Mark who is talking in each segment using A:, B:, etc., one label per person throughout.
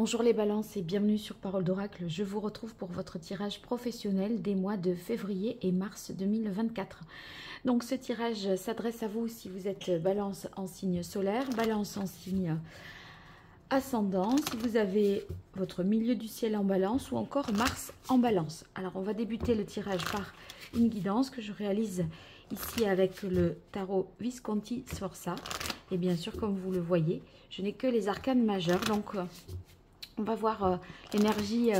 A: Bonjour les balances et bienvenue sur Parole d'Oracle. Je vous retrouve pour votre tirage professionnel des mois de février et mars 2024. Donc ce tirage s'adresse à vous si vous êtes balance en signe solaire, balance en signe ascendant, si vous avez votre milieu du ciel en balance ou encore Mars en balance. Alors on va débuter le tirage par une guidance que je réalise ici avec le tarot Visconti Sforza. Et bien sûr, comme vous le voyez, je n'ai que les arcanes majeures. Donc on va voir l'énergie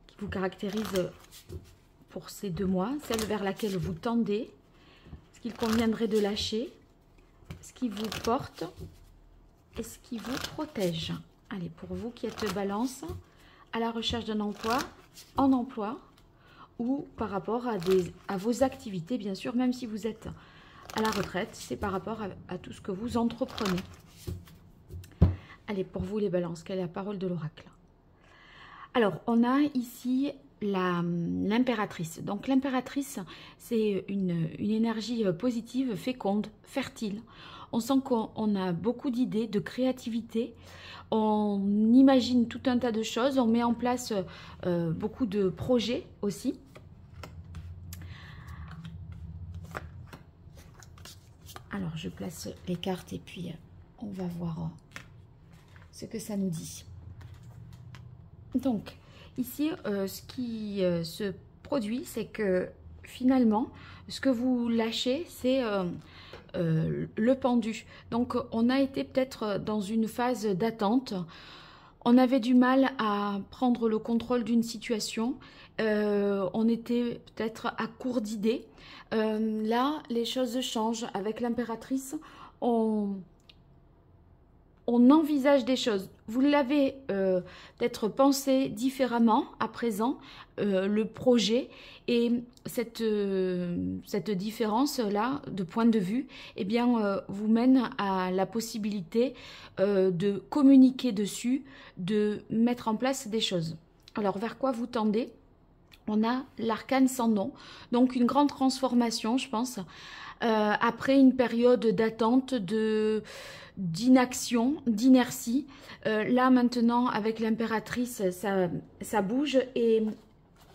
A: qui vous caractérise pour ces 2 mois, celle vers laquelle vous tendez, ce qu'il conviendrait de lâcher, ce qui vous porte et ce qui vous protège. Allez, pour vous qui êtes balance, à la recherche d'un emploi, en emploi, ou par rapport à vos activités, bien sûr, même si vous êtes à la retraite, c'est par rapport à tout ce que vous entreprenez. Allez, pour vous les balances, quelle est la parole de l'oracle? Alors, on a ici l'impératrice. Donc, l'impératrice, c'est une énergie positive, féconde, fertile. On sent qu'on a beaucoup d'idées, de créativité. On imagine tout un tas de choses. On met en place beaucoup de projets aussi. Alors, je place les cartes et puis on va voir ce que ça nous dit. Donc, ici, ce qui se produit, c'est que finalement, ce que vous lâchez, c'est le pendu. Donc, on a été peut-être dans une phase d'attente. On avait du mal à prendre le contrôle d'une situation. On était peut-être à court d'idées. Là, les choses changent. Avec l'impératrice, on envisage des choses. Vous l'avez peut-être pensé différemment à présent, le projet, et cette différence-là de point de vue, eh bien, vous mène à la possibilité de communiquer dessus, de mettre en place des choses. Alors, vers quoi vous tendez? On a l'arcane sans nom, donc une grande transformation, je pense, après une période d'attente, d'inaction, d'inertie. Là, maintenant, avec l'impératrice, ça bouge et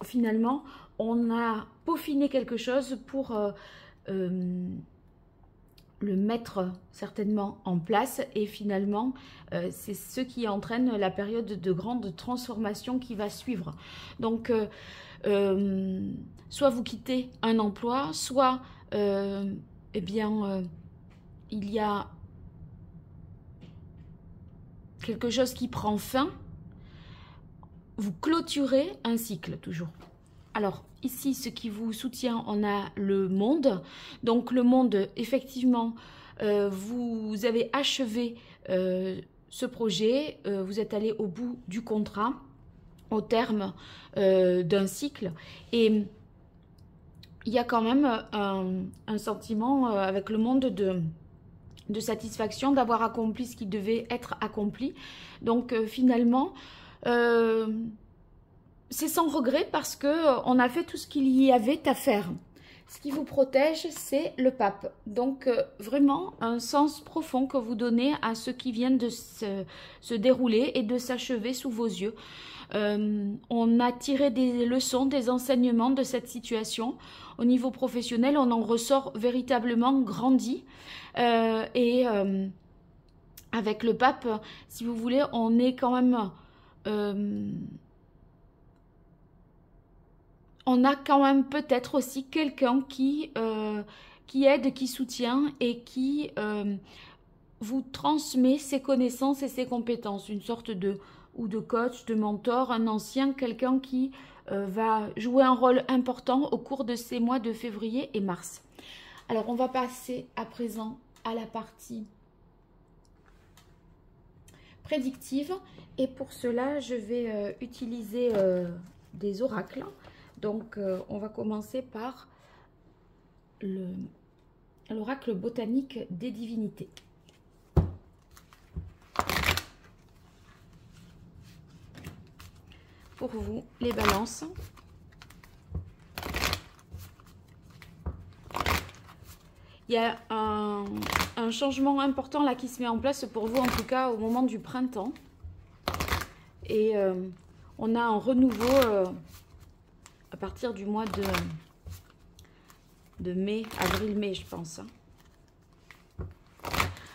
A: finalement, on a peaufiné quelque chose pour le mettre certainement en place et finalement, c'est ce qui entraîne la période de grande transformation qui va suivre. Donc, soit vous quittez un emploi, soit eh bien, il y a quelque chose qui prend fin. Vous clôturez un cycle toujours. Alors ici, ce qui vous soutient, on a le monde. Donc le monde, effectivement, vous avez achevé ce projet, vous êtes allé au bout du contrat, au terme d'un cycle, et il y a quand même un sentiment avec le monde de satisfaction d'avoir accompli ce qui devait être accompli. Donc finalement, c'est sans regret parce que on a fait tout ce qu'il y avait à faire. Ce qui vous protège, c'est le pape. Donc vraiment un sens profond que vous donnez à ce qui vient de se dérouler et de s'achever sous vos yeux. On a tiré des leçons, des enseignements de cette situation. Au niveau professionnel, on en ressort véritablement grandi. Et avec le pape, si vous voulez, on est quand même... on a quand même peut-être aussi quelqu'un qui aide, qui soutient et qui vous transmet ses connaissances et ses compétences. Une sorte de coach, de mentor, un ancien, quelqu'un qui va jouer un rôle important au cours de ces mois de février et mars. Alors, on va passer à présent à la partie prédictive. Et pour cela, je vais utiliser des oracles. Donc, on va commencer par l'oracle botanique des divinités. Pour vous, les balances. Il y a un changement important là qui se met en place pour vous, en tout cas au moment du printemps. Et on a un renouveau à partir du mois de mai, avril-mai, je pense. Hein.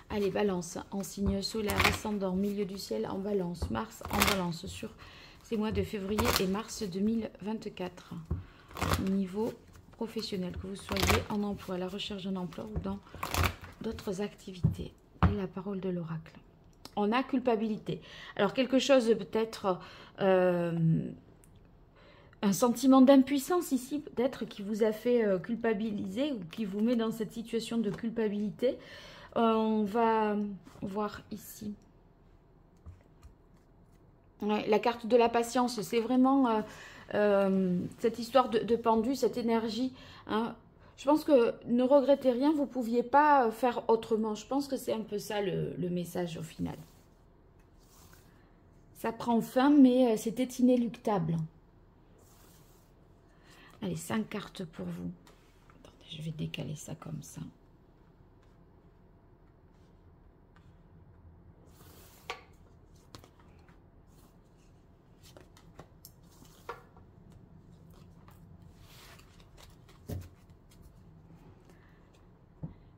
A: Allez, balance, en signe solaire, ascendant, milieu du ciel, en balance, Mars en balance sur ces mois de février et mars 2024. Niveau professionnel, que vous soyez en emploi, à la recherche d'un emploi ou dans d'autres activités. Et la parole de l'oracle. On a culpabilité. Alors, quelque chose peut-être... un sentiment d'impuissance ici, peut-être, qui vous a fait culpabiliser ou qui vous met dans cette situation de culpabilité. On va voir ici. Ouais, la carte de la patience, c'est vraiment cette histoire de pendu, cette énergie. Hein. Je pense que ne regrettez rien, vous ne pouviez pas faire autrement. Je pense que c'est un peu ça le message au final. Ça prend fin, mais c'était inéluctable. Allez, 5 cartes pour vous. Attendez, je vais décaler ça comme ça.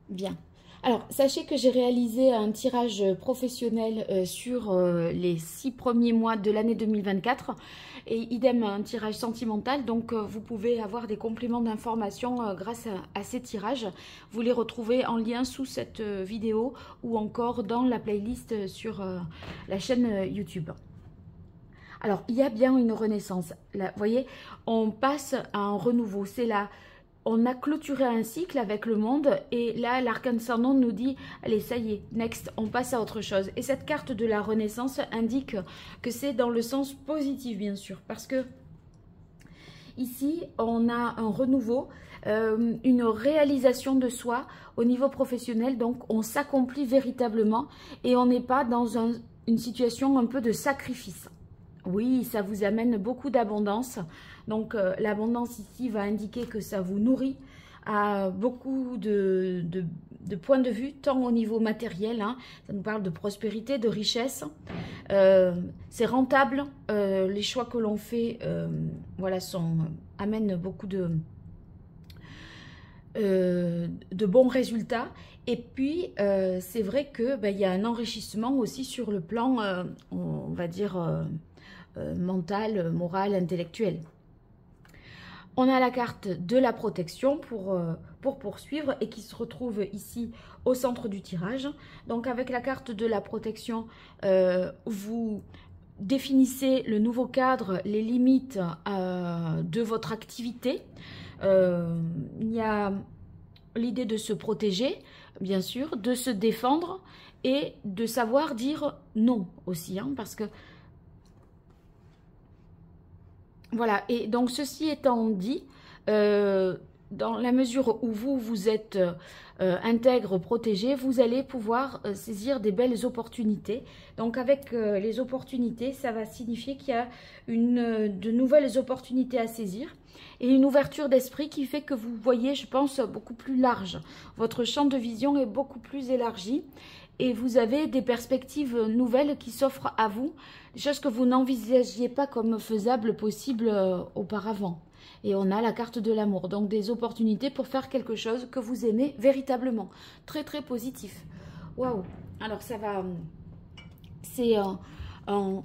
A: Bien. Alors, sachez que j'ai réalisé un tirage professionnel sur les 6 premiers mois de l'année 2024 et idem un tirage sentimental. Donc, vous pouvez avoir des compléments d'information grâce à ces tirages. Vous les retrouvez en lien sous cette vidéo ou encore dans la playlist sur la chaîne YouTube. Alors, il y a bien une renaissance. Là, vous voyez, on passe à un renouveau. C'est là. On a clôturé un cycle avec le monde et là, l'arcane descendant nous dit, allez, ça y est, next, on passe à autre chose. Et cette carte de la renaissance indique que c'est dans le sens positif, bien sûr, parce que ici, on a un renouveau, une réalisation de soi au niveau professionnel, donc on s'accomplit véritablement et on n'est pas dans une situation un peu de sacrifice. Oui, ça vous amène beaucoup d'abondance. Donc, l'abondance ici va indiquer que ça vous nourrit à beaucoup de points de vue, tant au niveau matériel, hein, ça nous parle de prospérité, de richesse. C'est rentable. Les choix que l'on fait voilà, amènent beaucoup de bons résultats. Et puis, c'est vrai qu'il y a un enrichissement aussi sur le plan, on va dire... mental, moral, intellectuel. On a la carte de la protection pour poursuivre et qui se retrouve ici au centre du tirage. Donc avec la carte de la protection, vous définissez le nouveau cadre, les limites de votre activité. Il y a l'idée de se protéger, bien sûr, de se défendre et de savoir dire non aussi, hein, parce que voilà, et donc ceci étant dit, dans la mesure où vous êtes intègre, protégé, vous allez pouvoir saisir des belles opportunités. Donc avec les opportunités, ça va signifier qu'il y a de nouvelles opportunités à saisir et une ouverture d'esprit qui fait que vous voyez, je pense, beaucoup plus large. Votre champ de vision est beaucoup plus élargi. Et vous avez des perspectives nouvelles qui s'offrent à vous, des choses que vous n'envisagiez pas comme faisables, possibles auparavant. Et on a la carte de l'amour, donc des opportunités pour faire quelque chose que vous aimez véritablement. Très très positif. Waouh! Alors ça va... C'est un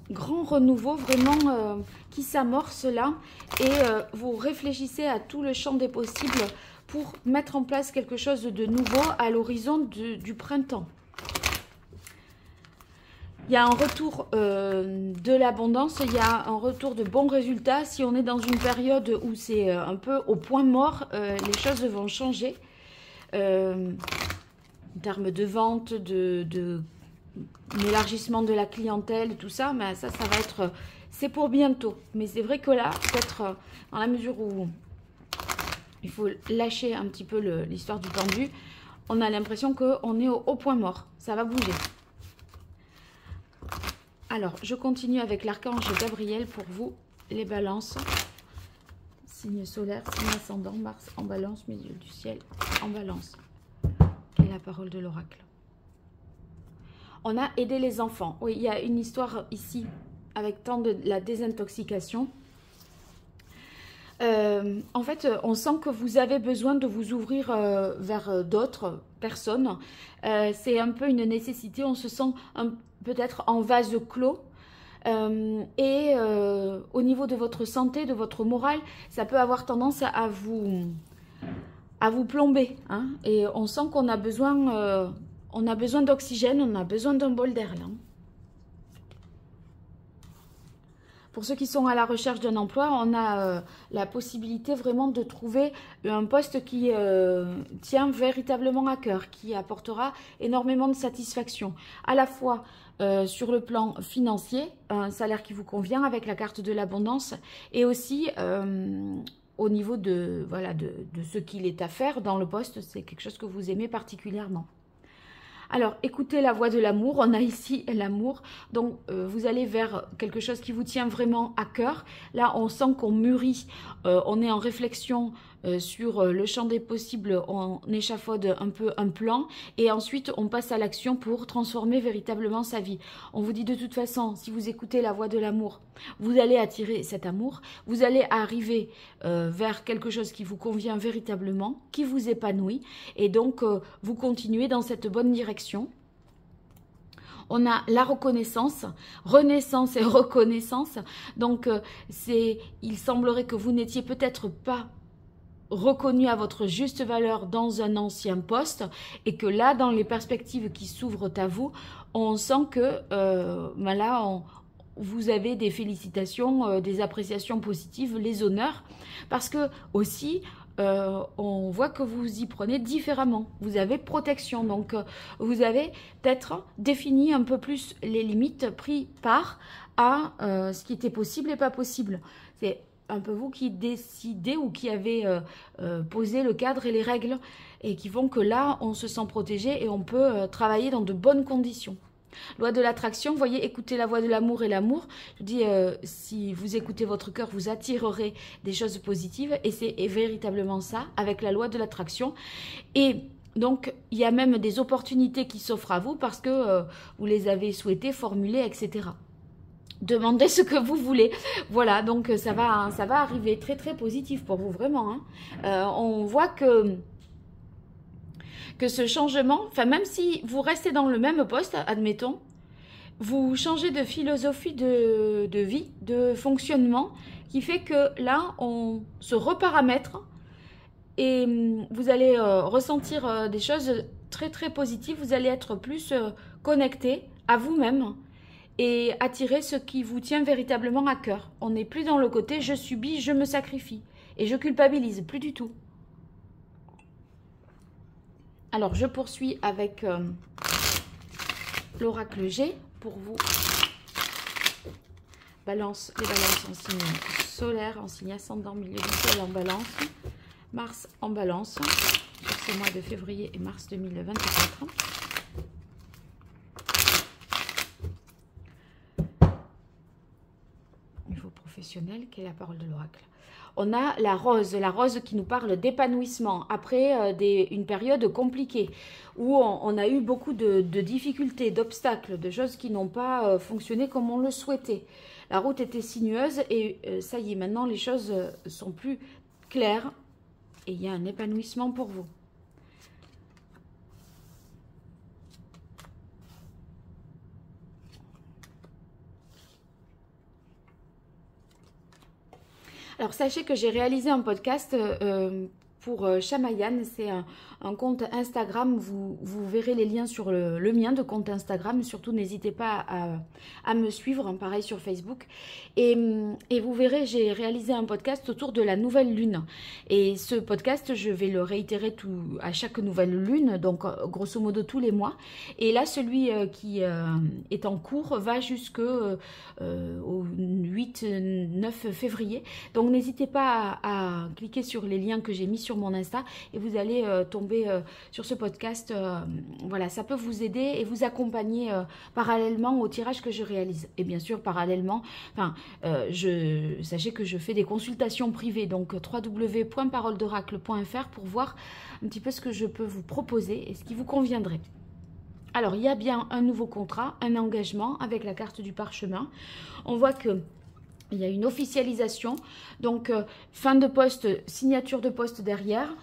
A: grand renouveau vraiment qui s'amorce là. Et vous réfléchissez à tout le champ des possibles pour mettre en place quelque chose de nouveau à l'horizon du printemps. Il y a un retour de l'abondance, il y a un retour de bons résultats. Si on est dans une période où c'est un peu au point mort, les choses vont changer. En termes de vente, d'élargissement de la clientèle, tout ça, mais ça va être... c'est pour bientôt. Mais c'est vrai que là, peut-être dans la mesure où il faut lâcher un petit peu l'histoire du pendu, on a l'impression qu'on est au point mort. Ça va bouger. Alors, je continue avec l'archange Gabriel pour vous, les balances. Signe solaire, signe ascendant, Mars en balance, milieu du ciel en balance. Quelle est la parole de l'oracle? On a aidé les enfants. Oui, il y a une histoire ici avec tant de la désintoxication. En fait, on sent que vous avez besoin de vous ouvrir vers d'autres personnes. C'est un peu une nécessité, on se sent peut-être en vase clos. Au niveau de votre santé, de votre morale, ça peut avoir tendance à vous plomber. Hein, et on sent qu'on a besoin d'oxygène, on a besoin d'un bol d'air là. Pour ceux qui sont à la recherche d'un emploi, on a la possibilité vraiment de trouver un poste qui tient véritablement à cœur, qui apportera énormément de satisfaction. À la fois sur le plan financier, un salaire qui vous convient avec la carte de l'abondance, et aussi au niveau de ce qu'il est à faire dans le poste, c'est quelque chose que vous aimez particulièrement. Alors, écoutez la voix de l'amour, on a ici l'amour, donc vous allez vers quelque chose qui vous tient vraiment à cœur. Là, on sent qu'on mûrit, on est en réflexion sur le champ des possibles, on échafaude un peu un plan et ensuite on passe à l'action pour transformer véritablement sa vie. On vous dit de toute façon, si vous écoutez la voix de l'amour, vous allez attirer cet amour, vous allez arriver vers quelque chose qui vous convient véritablement, qui vous épanouit et donc vous continuez dans cette bonne direction. On a la reconnaissance, renaissance et reconnaissance. Donc, il semblerait que vous n'étiez peut-être pas reconnu à votre juste valeur dans un ancien poste et que là, dans les perspectives qui s'ouvrent à vous, on sent que vous avez des félicitations, des appréciations positives, les honneurs, parce que aussi, on voit que vous y prenez différemment. Vous avez protection, donc vous avez peut-être défini un peu plus les limites, pris part à ce qui était possible et pas possible. C'est un peu vous qui décidez ou qui avez posé le cadre et les règles et qui font que là, on se sent protégé et on peut travailler dans de bonnes conditions. Loi de l'attraction, vous voyez, écoutez la voix de l'amour et l'amour. Je dis, si vous écoutez votre cœur, vous attirerez des choses positives et c'est véritablement ça avec la loi de l'attraction. Et donc, il y a même des opportunités qui s'offrent à vous parce que vous les avez souhaitées, formulées, etc. Demandez ce que vous voulez. Voilà, donc ça va arriver très très positif pour vous, vraiment. Hein. On voit que ce changement, enfin même si vous restez dans le même poste, admettons, vous changez de philosophie de vie, de fonctionnement, qui fait que là, on se reparamètre et vous allez ressentir des choses très très positives. Vous allez être plus connecté à vous-même et attirer ce qui vous tient véritablement à cœur. On n'est plus dans le côté « je subis, je me sacrifie » et je culpabilise, plus du tout. Alors, je poursuis avec l'oracle G pour vous. Balance, les balances en signe solaire, en signe ascendant, milieu du ciel en balance. Mars en balance, sur ces mois de février et mars 2024. Niveau professionnel, quelle est la parole de l'oracle? On a la rose qui nous parle d'épanouissement après une période compliquée où on a eu beaucoup de difficultés, d'obstacles, de choses qui n'ont pas fonctionné comme on le souhaitait. La route était sinueuse et ça y est, maintenant les choses sont plus claires et il y a un épanouissement pour vous. Alors, sachez que j'ai réalisé un podcast pour Chamayan. C'est un compte Instagram. Vous verrez les liens sur le mien de compte Instagram. Surtout, n'hésitez pas à me suivre. Hein, pareil sur Facebook. Et vous verrez, j'ai réalisé un podcast autour de la nouvelle lune. Et ce podcast, je vais le réitérer à chaque nouvelle lune. Donc, grosso modo, tous les mois. Et là, celui qui est en cours va jusqu'au 8-9 février. Donc, n'hésitez pas à cliquer sur les liens que j'ai mis sur mon Insta et vous allez tomber sur ce podcast. Voilà, ça peut vous aider et vous accompagner parallèlement au tirage que je réalise. Et bien sûr, parallèlement, sachez que je fais des consultations privées, donc www.paroledoracle.fr pour voir un petit peu ce que je peux vous proposer et ce qui vous conviendrait. Alors, il y a bien un nouveau contrat, un engagement avec la carte du parchemin. On voit que il y a une officialisation, donc fin de poste, signature de poste derrière,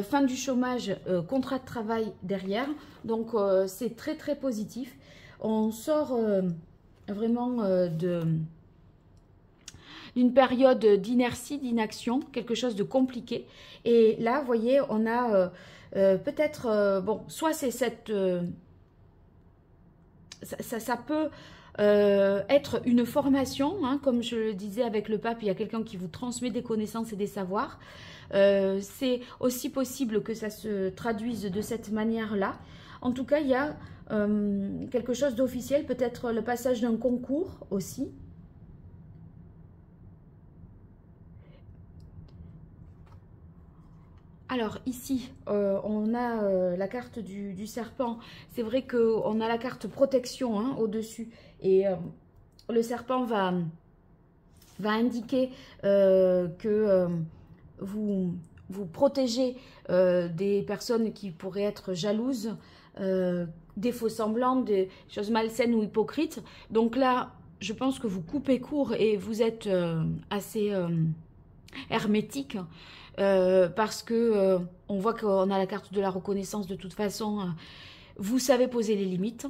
A: fin du chômage, contrat de travail derrière. Donc c'est très très positif. On sort vraiment d'une période d'inertie, d'inaction, quelque chose de compliqué. Et là, vous voyez, on a peut-être, bon, soit c'est cette... ça peut être une formation, hein, comme je le disais avec le pape, il y a quelqu'un qui vous transmet des connaissances et des savoirs. C'est aussi possible que ça se traduise de cette manière-là. En tout cas, il y a quelque chose d'officiel, peut-être le passage d'un concours aussi. Alors ici, on a la carte du serpent. C'est vrai qu'on a la carte protection, hein, au-dessus. Et le serpent va indiquer que vous protégez des personnes qui pourraient être jalouses, des faux semblants, des choses malsaines ou hypocrites. Donc là, je pense que vous coupez court et vous êtes assez hermétique. Parce que on voit qu'on a la carte de la reconnaissance de toute façon. Vous savez poser les limites.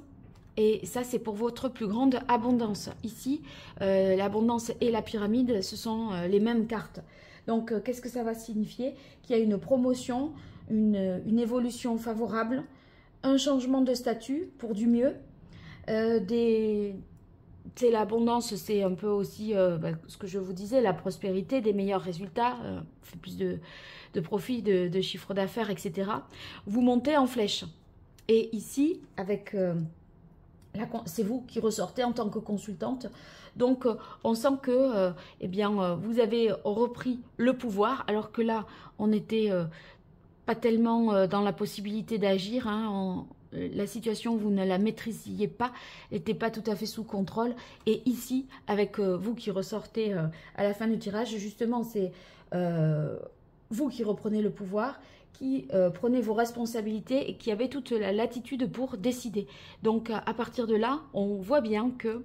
A: Et ça, c'est pour votre plus grande abondance. Ici, l'abondance et la pyramide, ce sont les mêmes cartes. Donc, qu'est-ce que ça va signifier? Qu'il y a une promotion, une évolution favorable, un changement de statut pour du mieux, l'abondance, c'est un peu aussi ce que je vous disais, la prospérité, des meilleurs résultats, fait plus de profit, de chiffre d'affaires, etc. Vous montez en flèche. Et ici, avec c'est vous qui ressortez en tant que consultante. Donc, on sent que eh bien, vous avez repris le pouvoir, alors que là, on n'était pas tellement dans la possibilité d'agir, hein, la situation, vous ne la maîtrisiez pas, n'était pas tout à fait sous contrôle. Et ici, avec vous qui ressortez à la fin du tirage, justement, c'est vous qui reprenez le pouvoir, qui prenez vos responsabilités et qui avez toute la latitude pour décider. Donc, à partir de là, on voit bien que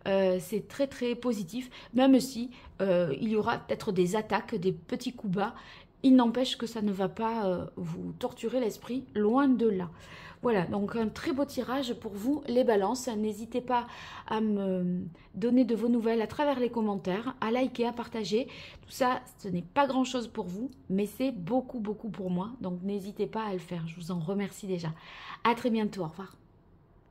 A: c'est très très positif, même si il y aura peut-être des attaques, des petits coups bas. Il n'empêche que ça ne va pas vous torturer l'esprit, loin de là. Voilà, donc un très beau tirage pour vous, les balances. N'hésitez pas à me donner de vos nouvelles à travers les commentaires, à liker, à partager. Tout ça, ce n'est pas grand-chose pour vous, mais c'est beaucoup, beaucoup pour moi. Donc n'hésitez pas à le faire. Je vous en remercie déjà. À très bientôt, au revoir.